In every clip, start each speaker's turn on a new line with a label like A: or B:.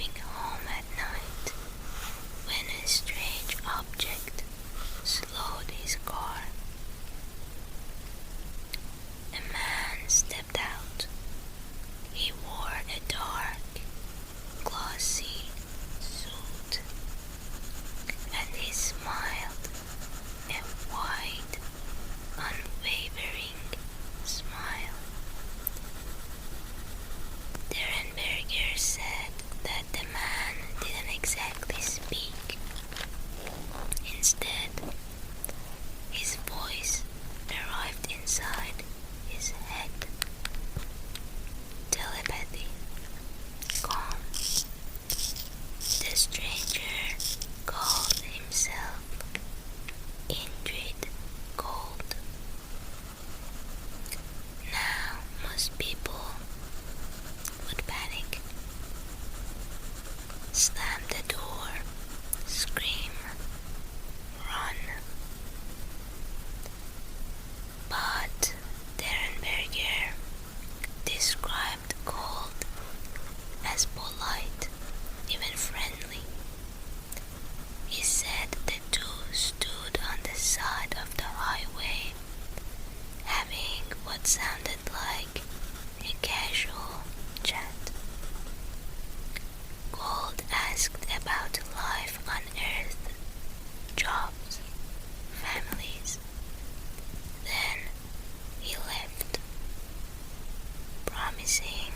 A: driving home at night when a strange object slowed his car. A man stepped out. He wore a dark, glossy suit, and he smiled a wide, unwavering smile. Derenberger said that the man didn't exactly speak. Instead, his voice arrived inside his head. Telepathy. Calm. The stranger called himself Indrid Gold. Now most people would panic, slam the door, scream, run. But Derenberger described Gold as polite, even friendly. He said the two stood on the side of the highway, having what sounded like a casual chat. Gold asked about life on Earth, jobs, families. Then he left, promising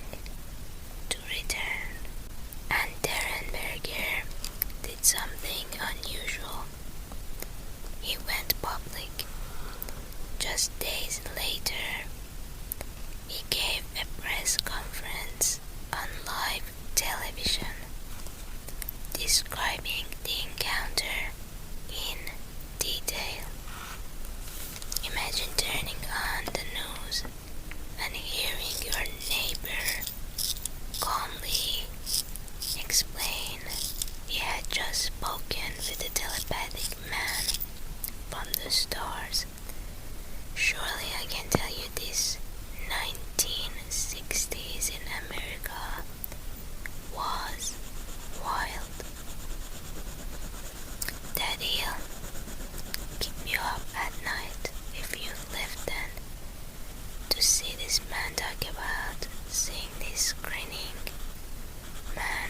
A: to return. And Derenberger did something unusual. He went public. Just days later, he gave a press conference on live television, describing the encounter in detail. Imagine turning on the news and hearing your neighbor calmly explain he had just spoken with a telepathic man from the stars. Surely I can tell you this 1960s in America was wild. Daddy'll keep you up at night if you lived then, to see this man talk about seeing this grinning man.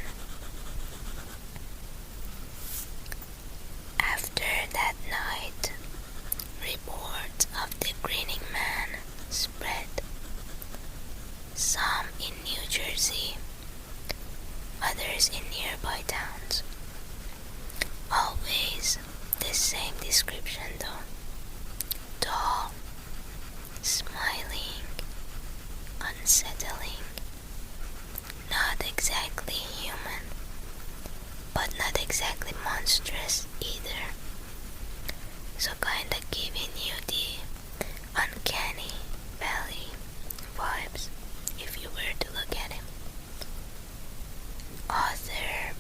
A: After that night, reports of the grinning man spread. Some in New Jersey, others in nearby towns. Always the same description though. Tall, smiling, unsettling. Not exactly human, but not exactly monstrous either. So kinda giving you the uncanny valley vibes if you were to look at him. Author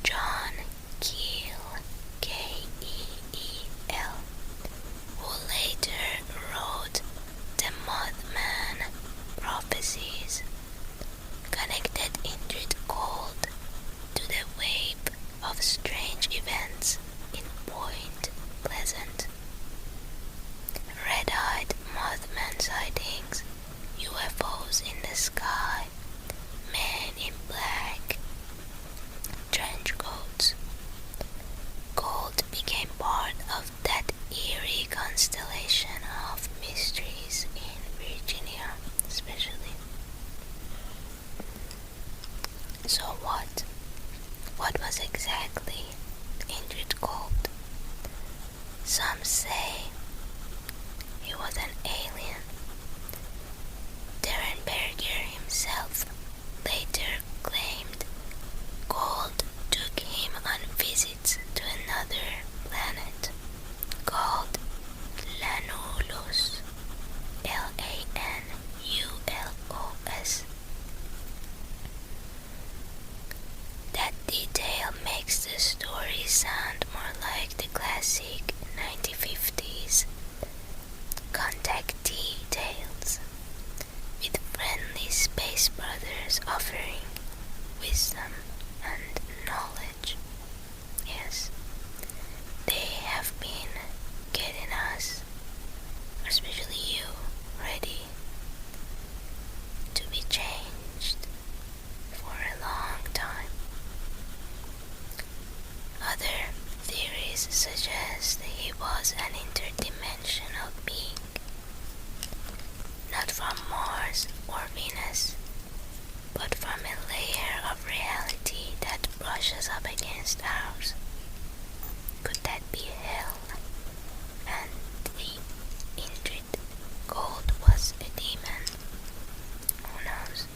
A: John Keel, Keel, who later wrote The Mothman Prophecies, connected Indrid Gold to the wave of strange events in Point Pleasant. Red-eyed Mothman sightings, UFOs in the sky, men in black, trench coats. Gold became part of that eerie constellation of mysteries in Virginia, especially. So what? What was exactly Indrid Gold? Some say he was an alien. Derenberger himself later claimed Gold took him on visits to another planet called Lanulus, Lanulus. That detail makes the story sound more like the classic 1950s contactee tales, with friendly space brothers offering wisdom and theories suggest he was an interdimensional being, not from Mars or Venus, but from a layer of reality that brushes up against ours. Could that be hell? And the Indrid gold was a demon? Who knows?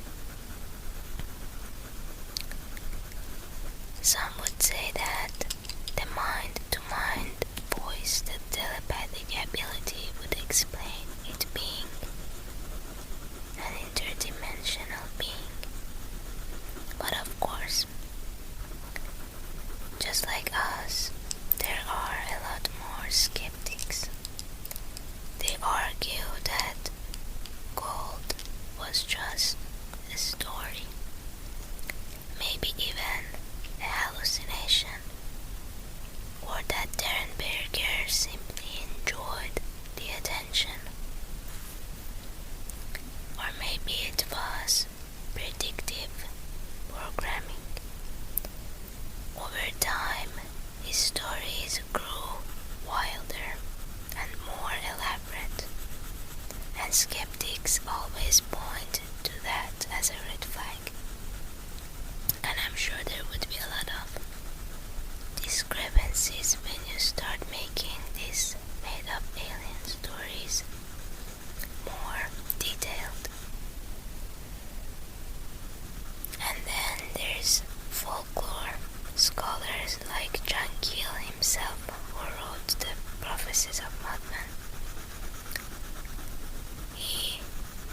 A: Some would say that the mind-to-mind voice, the telepathic ability, would explain it being an interdimensional being. But of course, just like us, there are a lot more skeptics. They argue that gold was just a story, maybe even a hallucination, or that Derenberger simply enjoyed the attention. Or maybe it was predictive programming. Over time, his stories grew wilder and more elaborate, and skeptics always point to that as a red flag. And I'm sure there would be a lot of discrepancies when you start making these made-up alien stories more detailed. And then there's folklore scholars like John Keel himself, who wrote the Prophecies of Madman.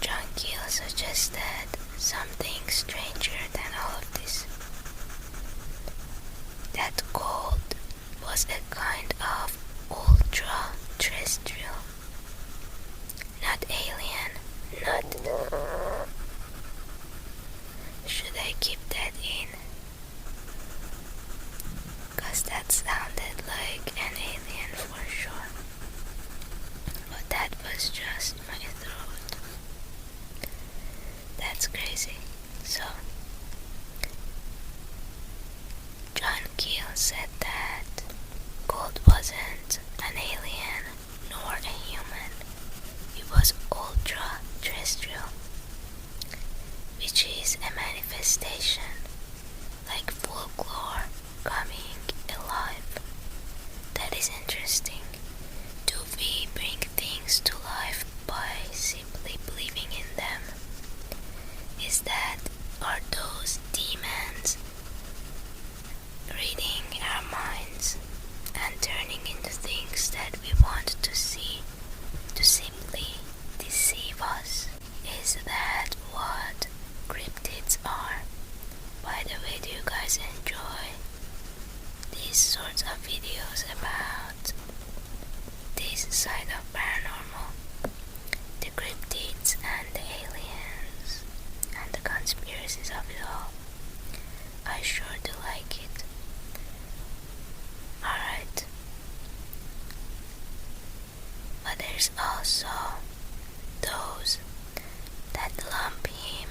A: John Keel suggested something stranger than all of this. That gold was a kind of ultra-terrestrial, not alien, not... Should I keep that in? 'Cause that sounded like an alien for sure. But that was just my throat. That's crazy. So, John Keel said that gold wasn't an alien nor a human. It was ultra-terrestrial, which is a manifestation, like folklore coming alive. That is interesting. Do we bring things to life by simply believing in them? Are those demons reading our minds and turning into things that we want to see to simply deceive us? Is that what cryptids are? By the way, do you guys enjoy these sorts of videos about this side of paranormal? The cryptids and the aliens and the conspiracies of it all. I sure do like it. Alright. But there's also those that lump him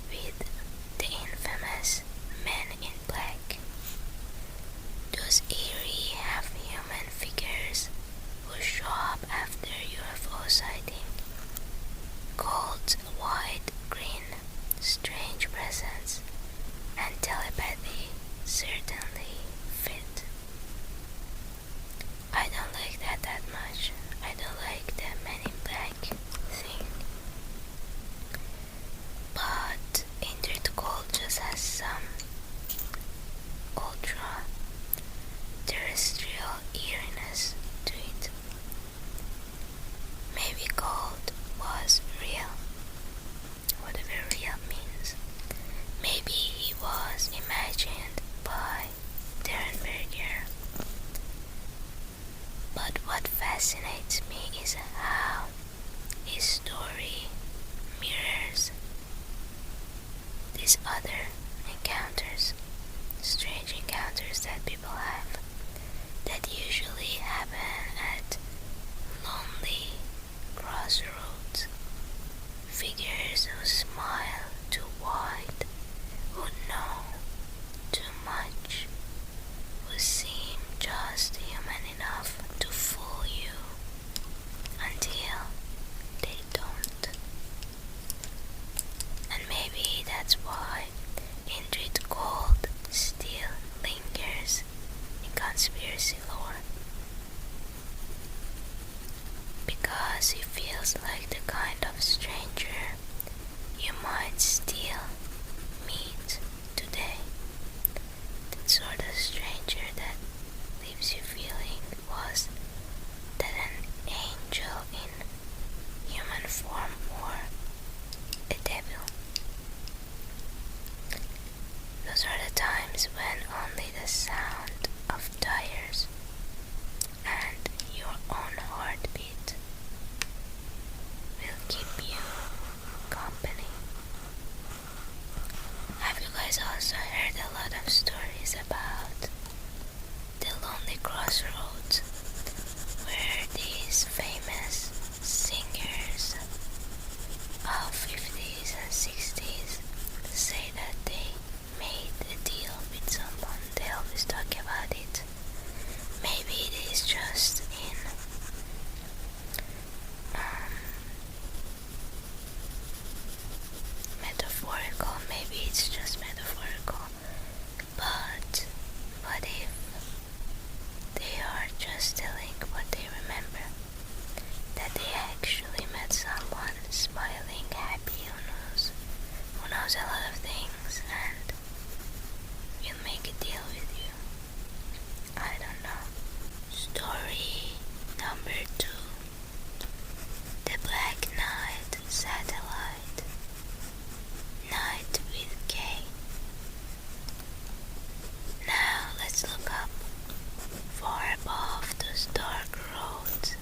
A: with the infamous Men in Black. Those eerie half-human figures who show up after UFO sighting. Cold, white, green, strange presence, and telepathy crossroads where these famous singers of 50s and 60s say that they made a deal with someone. They always talk about it. Maybe it is just in metaphorical. Maybe it's just metaphorical. But if they are just telling what they remember, that they actually met someone smiling, happy, who knows a lot of things and will make a deal with you. I don't know. Story number 2. The Black Knight Satellite. Night with K. Now let's look up. Far above those dark roads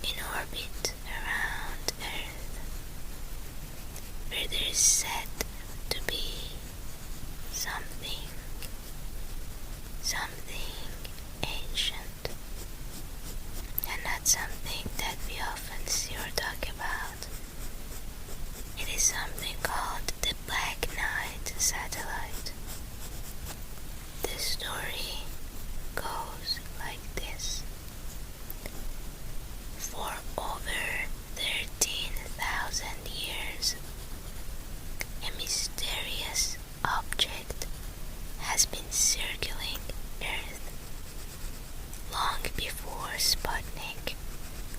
A: in orbit around Earth, where there is said to be something ancient, and not something that we often see or talk about. It is something called the Black Knight Satellite. The story goes like this. For over 13,000 years, a mysterious object has been circling Earth. Long before Sputnik,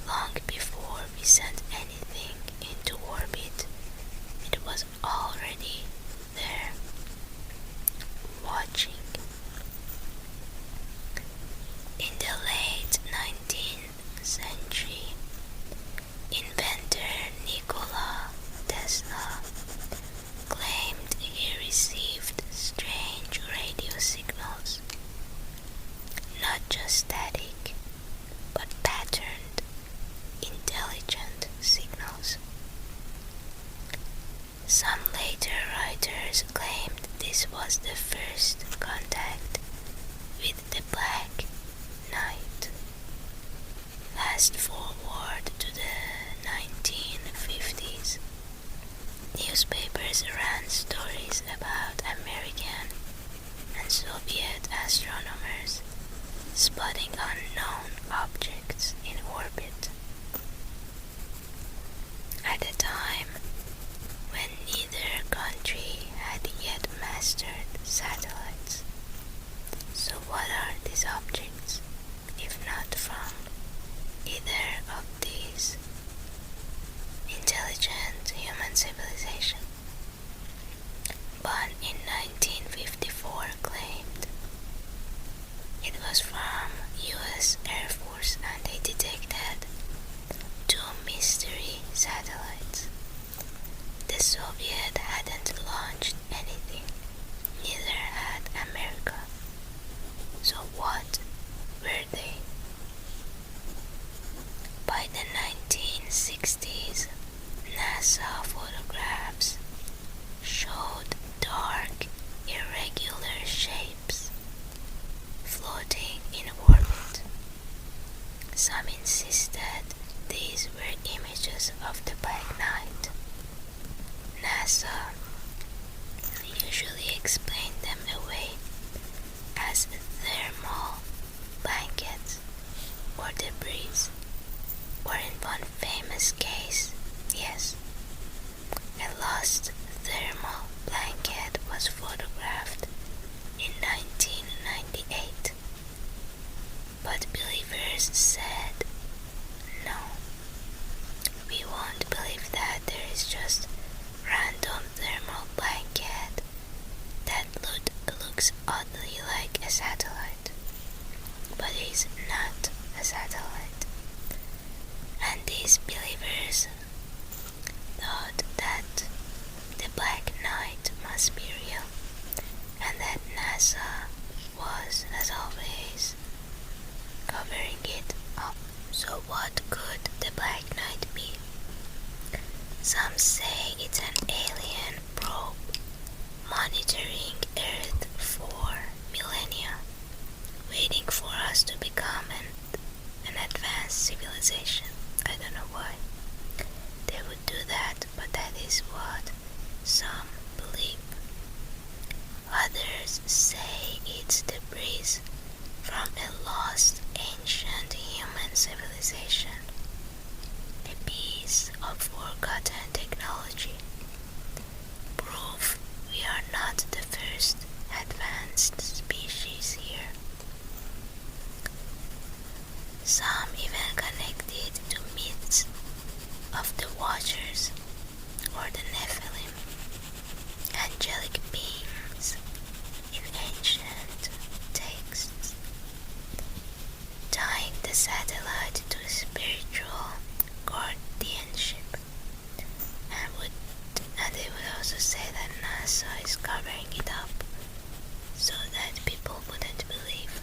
A: long before we sent anything into orbit, it was already there, watching. In the late 19th century, inventor Nikola Tesla claimed he received strange radio signals, not just static, but patterned, intelligent signals. Some later writers claimed this was the first contact with the Black Knight. Fast forward to the 1950s. Newspapers ran stories about American and Soviet astronomers spotting unknown objects in orbit. At a time when neither country had yet mastered satellites. So what are these objects, if not from either of these intelligent human civilization? But in 1954 claimed it was from US Air Force, and they detected 2 mystery satellites. The Soviet hadn't launched anything, neither had America. So what were they? By the 1960s, NASA photographs showed dark, irregular shapes floating in orbit. Some insisted these were images of the Black Knight. NASA usually explained them away as thermal blankets or debris, or in one famous case, yes, a lost thermal blanket was photographed in 1998. But believers said, no, we won't believe that there is just random thermal blanket that looks oddly like a satellite, but is not a satellite. And these believers thought that the Black Knight must be real, and that NASA was, as always, covering it up. So what could the Black Knight be? Some say it's an alien probe monitoring Earth for millennia, waiting for us to advanced species here. Some even connected to myths of the Watchers or the Nephilim, angelic beings in ancient texts, tying the satellite to spiritual guardianship. And they would also say that NASA is covering it up so that people wouldn't believe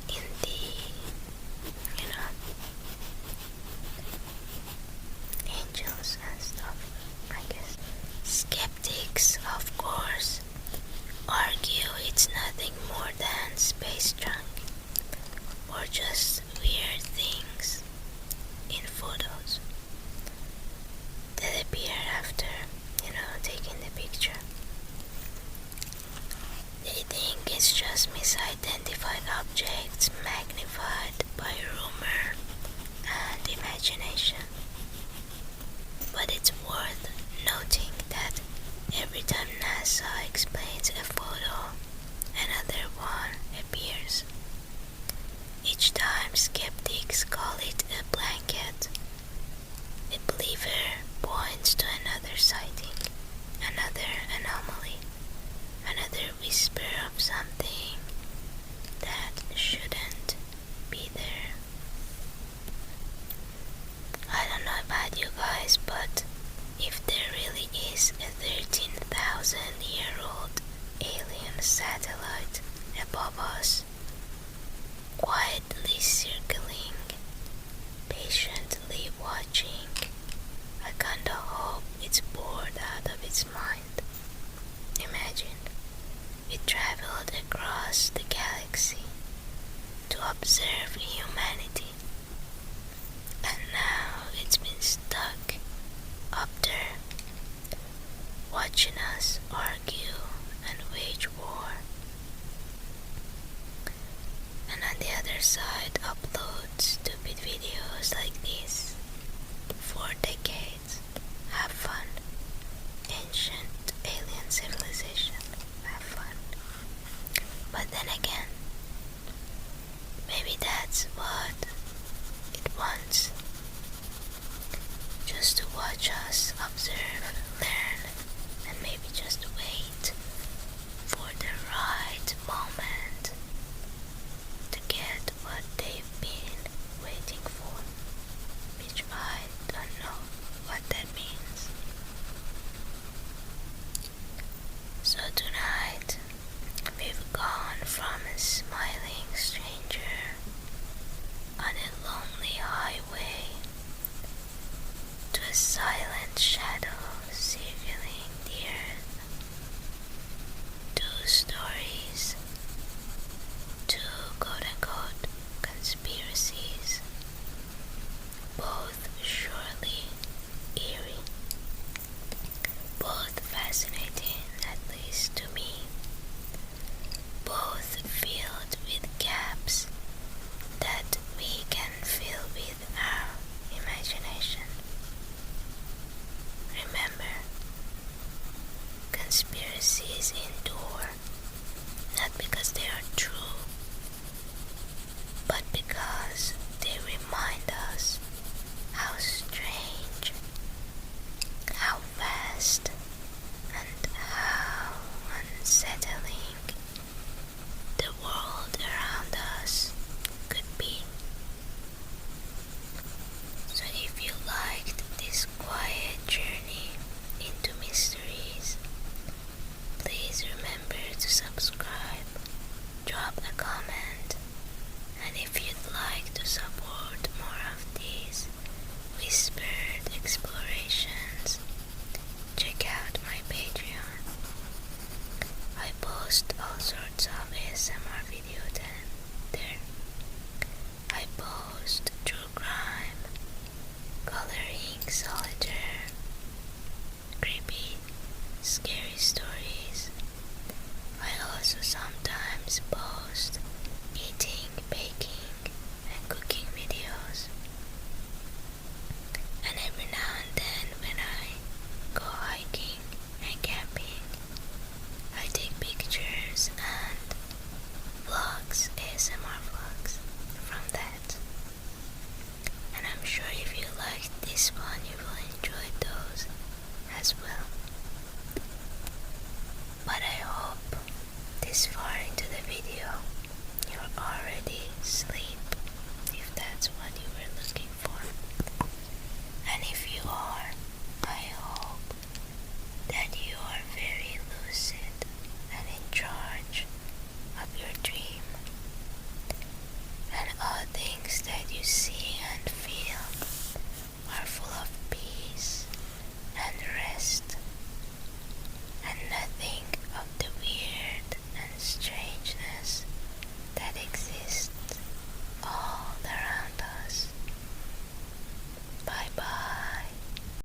A: in the, angels and stuff, I guess. Skeptics, of course, argue it's nothing more than space junk or just weird things in photos that appear after, taking the picture. They think it's just misidentified objects magnified by rumor and imagination. But it's worth noting that every time NASA explains a photo, another one appears. Each time skeptics call it a blanket. A believer points to another sighting, another anomaly, another whisper of something that shouldn't be there. I don't know about you guys, but if there really is a 13,000-year-old alien satellite above us, quietly circling, patiently watching, I kinda hope it's bored out of its mind. Imagine, it traveled across the galaxy to observe humanity, and now it's been stuck up there, watching us argue and wage war. And on the other side upload stupid videos like this for decades. Have fun. Ancient alien civilization. Have fun. But then again, maybe that's what it wants. Just to watch us observe, learn, and maybe just wait for the right moment to get what they've been waiting for, which I don't know what that means. So tonight, we've gone from a smiling stranger on a lonely highway to a silent shadow circling the earth. 2 stories, 2 quote-unquote conspiracies, both surely eerie, both fascinating, at least to me, both filled with gaps that we can fill with our imagination. Remember, conspiracies endure not because they are true, but because they remind us how strange, how vast, and how unsettling the world around us could be. So if you liked this quiet journey into mysteries, please remember to subscribe, drop a comment, and if you'd like to support more of these whispered explorations, check out my Patreon. I post all sorts of ASMR videos there. I post true crime, coloring, solitaire,